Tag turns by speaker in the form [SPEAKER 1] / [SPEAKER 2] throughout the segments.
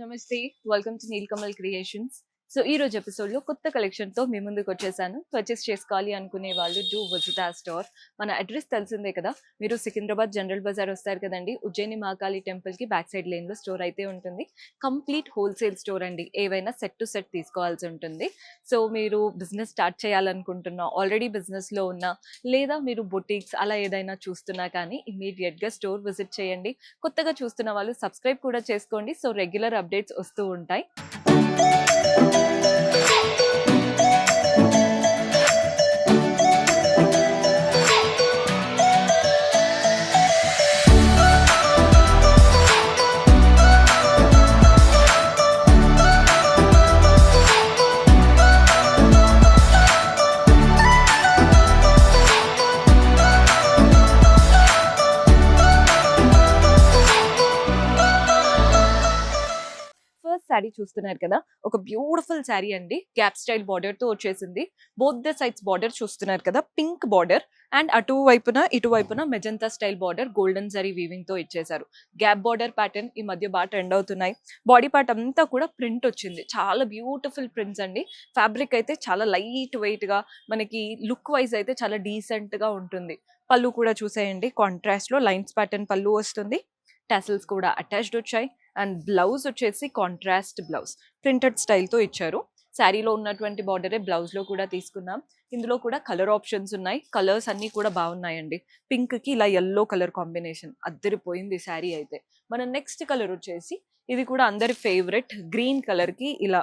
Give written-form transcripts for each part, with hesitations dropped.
[SPEAKER 1] నమస్తే. Welcome to Neelakamal creations. So ఈ రోజు ఎపిసోడ్‌లో కొత్త కలెక్షన్‌తో మీ ముందుకొచ్చేసాను. పర్చేస్ చేసుకోవాలి అనుకునే వాళ్ళు డూ విజిట్ అవర్ స్టోర్. మన అడ్రెస్ తెలిసిందే కదా! మీరు సికింద్రాబాద్ జనరల్ బజార్ వస్తారు కదండీ! ఉజ్జయిని మహాకాళి టెంపుల్‌కి బ్యాక్ సైడ్ లేన్‌లో స్టోర్ అయితే ఉంటుంది. కంప్లీట్ హోల్‌సేల్ స్టోర్ అండి. ఏవైనా సెట్ టు సెట్ తీసుకోవాల్సి ఉంటుంది. సో మీరు బిజినెస్ స్టార్ట్ చేయాలనుకుంటున్నా, ఆల్రెడీ బిజినెస్‌లో ఉన్నా, లేదా మీరు బొటిక్స్ అలా ఏదైనా చూస్తున్నా కానీ ఇమ్మీడియేట్‌గా స్టోర్ విజిట్ చేయండి. కొత్తగా చూస్తున్న వాళ్ళు సబ్స్క్రైబ్ కూడా చేసుకోండి. సో రెగ్యులర్ అప్డేట్స్ వస్తూ ఉంటాయి. ఫస్ట్ శారీ చూస్తున్నారు కదా, ఒక బ్యూటిఫుల్ శారీ అండి. గ్యాప్ స్టైల్ బార్డర్ తో వచ్చేసింది. బోత్ ద సైడ్స్ బార్డర్ చూస్తున్నారు కదా, పింక్ బార్డర్ అండ్ అటువైపున ఇటువైపున magenta style border golden zari weaving తో ఇచ్చేసారు. గ్యాప్ బార్డర్ ప్యాటర్న్ ఈ మధ్య బాగా ట్రెండ్ అవుతున్నాయి. బాడీ పార్ట్ అంతా కూడా ప్రింట్ వచ్చింది. చాలా బ్యూటిఫుల్ ప్రింట్స్ అండి. ఫ్యాబ్రిక్ అయితే చాలా లైట్ వెయిట్ గా, మనకి లుక్ వైజ్ అయితే చాలా డీసెంట్ గా ఉంటుంది. పళ్ళు కూడా చూసేయండి, కాంట్రాస్ట్ లో లైన్స్ ప్యాటర్న్ పళ్ళు వస్తుంది. టాసిల్స్ కూడా అటాచ్డ్ వచ్చాయి. అండ్ బ్లౌజ్ వచ్చేసి కాంట్రాస్ట్ బ్లౌజ్ ప్రింటెడ్ స్టైల్తో ఇచ్చారు. శారీలో ఉన్నటువంటి బార్డరే బ్లౌజ్ లో కూడా తీసుకున్నాం. ఇందులో కూడా కలర్ ఆప్షన్స్ ఉన్నాయి. కలర్స్ అన్ని కూడా బాగున్నాయండి. పింక్ కి ఇలా ఎల్లో కలర్ కాంబినేషన్ అద్దరిపోయింది శారీ అయితే. మన నెక్స్ట్ కలర్ వచ్చేసి ఇది కూడా అందరి ఫేవరెట్ గ్రీన్ కలర్ కి ఇలా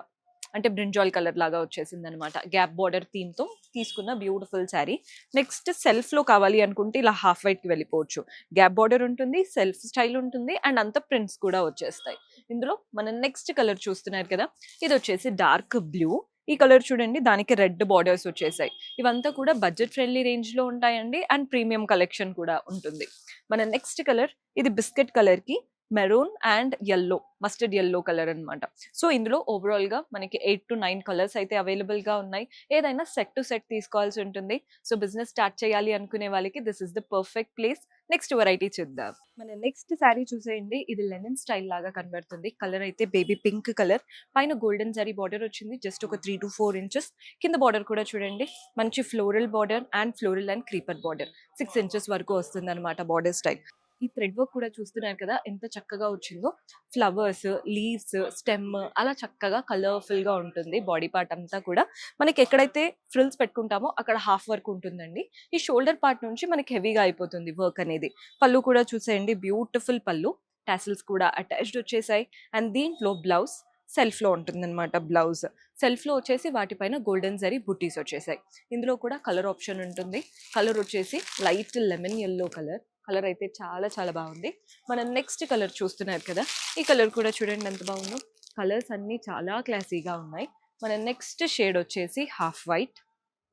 [SPEAKER 1] అంటే బ్రింజాల్ కలర్ లాగా వచ్చేసింది అనమాట. గ్యాప్ బార్డర్ థీమ్ తో తీసుకున్న బ్యూటిఫుల్ శారీ. నెక్స్ట్ సెల్ఫ్ లో కావాలి అనుకుంటే ఇలా హాఫ్ వైట్ కి వెళ్ళిపోవచ్చు. గ్యాప్ బార్డర్ ఉంటుంది, సెల్ఫ్ స్టైల్ ఉంటుంది అండ్ అంత ప్రింట్స్ కూడా వచ్చేస్తాయి. ఇందులో మన నెక్స్ట్ కలర్ చూస్తున్నారు కదా, ఇది వచ్చేసి డార్క్ బ్లూ. ఈ కలర్ చూడండి, దానికి రెడ్ బార్డర్స్ వచ్చేసాయి. ఇవంతా కూడా బడ్జెట్ ఫ్రెండ్లీ రేంజ్ లో ఉంటాయండి అండ్ ప్రీమియం కలెక్షన్ కూడా ఉంటుంది. మన నెక్స్ట్ కలర్ ఇది బిస్కెట్ కలర్ కి maroon and yellow, mustard yellow colour అనమాట. సో ఇందులో ఓవరాల్ గా మనకి 8 to 9 కలర్స్ అయితే అవైలబుల్ గా ఉన్నాయి. ఏదైనా సెట్ టు సెట్ తీసుకోవాల్సి ఉంటుంది. సో బిజినెస్ స్టార్ట్ చేయాలి అనుకునే వాళ్ళకి this is the perfect place. Next variety చూద్దాం. మన నెక్స్ట్ శారీ చూసేయండి, ఇది లెనిన్ స్టైల్ లాగా కనబడుతుంది. కలర్ అయితే బేబీ పింక్ కలర్, పైన గోల్డెన్ జరీ బార్డర్ వచ్చింది. జస్ట్ ఒక 3 to 4 ఇంచెస్. కింద బార్డర్ కూడా చూడండి, మంచి floral border and creeper border 6 inches వరకు వస్తుంది అనమాట బార్డర్ స్టైల్. ఈ థ్రెడ్ వర్క్ కూడా చూస్తున్నారు కదా, ఎంత చక్కగా వచ్చిందో. ఫ్లవర్స్, లీవ్స్, స్టెమ్ అలా చక్కగా కలర్ఫుల్ గా ఉంటుంది. బాడీ పార్ట్ అంతా కూడా మనకి ఎక్కడైతే ఫ్రిల్స్ పెట్టుకుంటామో అక్కడ హాఫ్ వర్క్ ఉంటుందండి. ఈ షోల్డర్ పార్ట్ నుంచి మనకి హెవీగా అయిపోతుంది వర్క్ అనేది. పళ్ళు కూడా చూసేయండి, బ్యూటిఫుల్ పళ్ళు. టాసిల్స్ కూడా అటాచ్డ్ వచ్చేసాయి. అండ్ దీంట్లో బ్లౌజ్ సెల్ఫ్ లో ఉంటుంది అనమాట. బ్లౌజ్ సెల్ఫ్ లో వచ్చేసి వాటిపైన గోల్డెన్ జరీ బుట్టీస్ వచ్చేసాయి. ఇందులో కూడా కలర్ ఆప్షన్ ఉంటుంది. కలర్ వచ్చేసి light lemon yellow colour. Colour అయితే చాలా చాలా బాగుంది. మనం నెక్స్ట్ కలర్ చూస్తున్నారు కదా, ఈ కలర్ కూడా చూడండి ఎంత బాగుందో. కలర్స్ అన్ని చాలా క్లాసీగా ఉన్నాయి. మన నెక్స్ట్ షేడ్ వచ్చేసి హాఫ్ వైట్.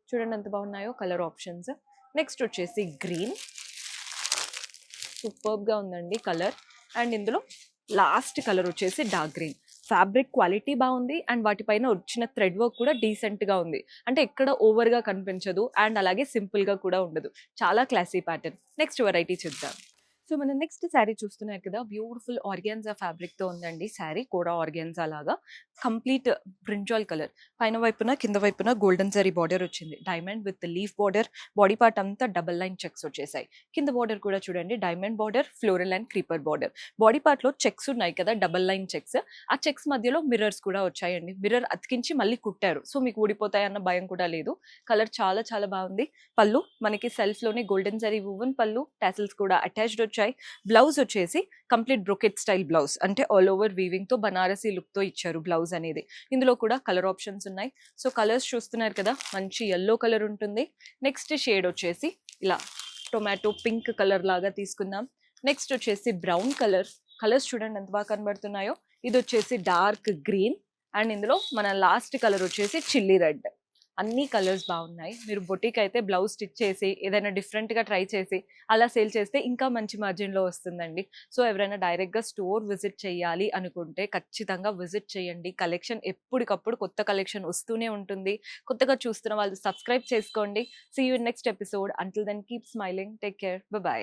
[SPEAKER 1] చూడండి ఎంత బాగున్నాయో కలర్ ఆప్షన్స్. నెక్స్ట్ వచ్చేసి గ్రీన్, సూపర్బ్ గా ఉందండి కలర్. అండ్ ఇందులో లాస్ట్ కలర్ వచ్చేసి డార్క్ గ్రీన్. ఫ్యాబ్రిక్ క్వాలిటీ బాగుంది అండ్ వాటిపైన వచ్చిన థ్రెడ్ వర్క్ కూడా డీసెంట్ గా ఉంది. అంటే ఎక్కడ ఓవర్ గా కనిపించదు అండ్ అలాగే సింపుల్ గా కూడా ఉండదు. చాలా క్లాసీ ప్యాటర్న్. నెక్స్ట్ వెరైటీ చూద్దాం. సో మన నెక్స్ట్ శారీ చూస్తున్నారు కదా, బ్యూటిఫుల్ ఆర్గాన్జా ఫ్యాబ్రిక్ తో ఉందండి శారీ. కూడా ఆర్గాన్జా లాగా కంప్లీట్ బ్రింజాల్ కలర్. పైన వైపున కింద వైపున గోల్డెన్ జరీ బార్డర్ వచ్చింది. Diamond with leaf border. Body part అంతా డబల్ లైన్ చెక్స్ వచ్చేసాయి. కింద బార్డర్ కూడా చూడండి, diamond border, floral and creeper border. Body part లో చెక్స్ ఉన్నాయి కదా, డబల్ లైన్ చెక్స్. ఆ చెక్స్ మధ్యలో మిర్రర్స్ కూడా వచ్చాయండి. మిర్రర్ అతికించి మళ్ళీ కుట్టారు. సో మీకు ఊడిపోతాయన్న భయం కూడా లేదు. కలర్ చాలా చాలా బాగుంది. పళ్ళు మనకి సెల్ఫ్ లోనే గోల్డెన్ జరీ వువెన్ పళ్ళు. టాసిల్స్ కూడా అటాచ్డ్ వచ్చాయి. బ్లౌజ్ వచ్చేసి కంప్లీట్ బ్రొకెట్ స్టైల్ బ్లౌజ్, అంటే ఆల్ ఓవర్ వీవింగ్ తో బనారసీ లుక్ తో ఇచ్చారు బ్లౌజ్ అనేది. ఇందులో కూడా కలర్ ఆప్షన్స్ ఉన్నాయి. సో కలర్స్ చూస్తున్నారు కదా, మంచి ఎల్లో కలర్ ఉంటుంది. నెక్స్ట్ షేడ్ వచ్చేసి ఇలా టొమాటో పింక్ కలర్ లాగా తీసుకుందాం. నెక్స్ట్ వచ్చేసి బ్రౌన్ కలర్. కలర్స్ చూడండి ఎంత బాగా కనబడుతున్నాయో. ఇది వచ్చేసి డార్క్ గ్రీన్ అండ్ ఇందులో మన లాస్ట్ కలర్ వచ్చేసి చిల్లీ రెడ్. అన్ని కలర్స్ బాగున్నాయి. మీరు బొటిక్ అయితే బ్లౌజ్ స్టిచ్ చేసి ఏదైనా డిఫరెంట్ గా ట్రై చేసి అలా సేల్ చేస్తే ఇంకా మంచి మార్జిన్ లో వస్తుందండి. సో ఎవరైనా డైరెక్ట్ గా స్టోర్ విజిట్ చేయాలి అనుకుంటే ఖచ్చితంగా విజిట్ చేయండి. కలెక్షన్ ఎప్పటికప్పుడు కొత్త కలెక్షన్ వస్తూనే ఉంటుంది. కొత్తగా చూస్తున్న వాళ్ళు సబ్స్క్రైబ్ చేసుకోండి. See you in next episode. Until then keep smiling. Take care. By.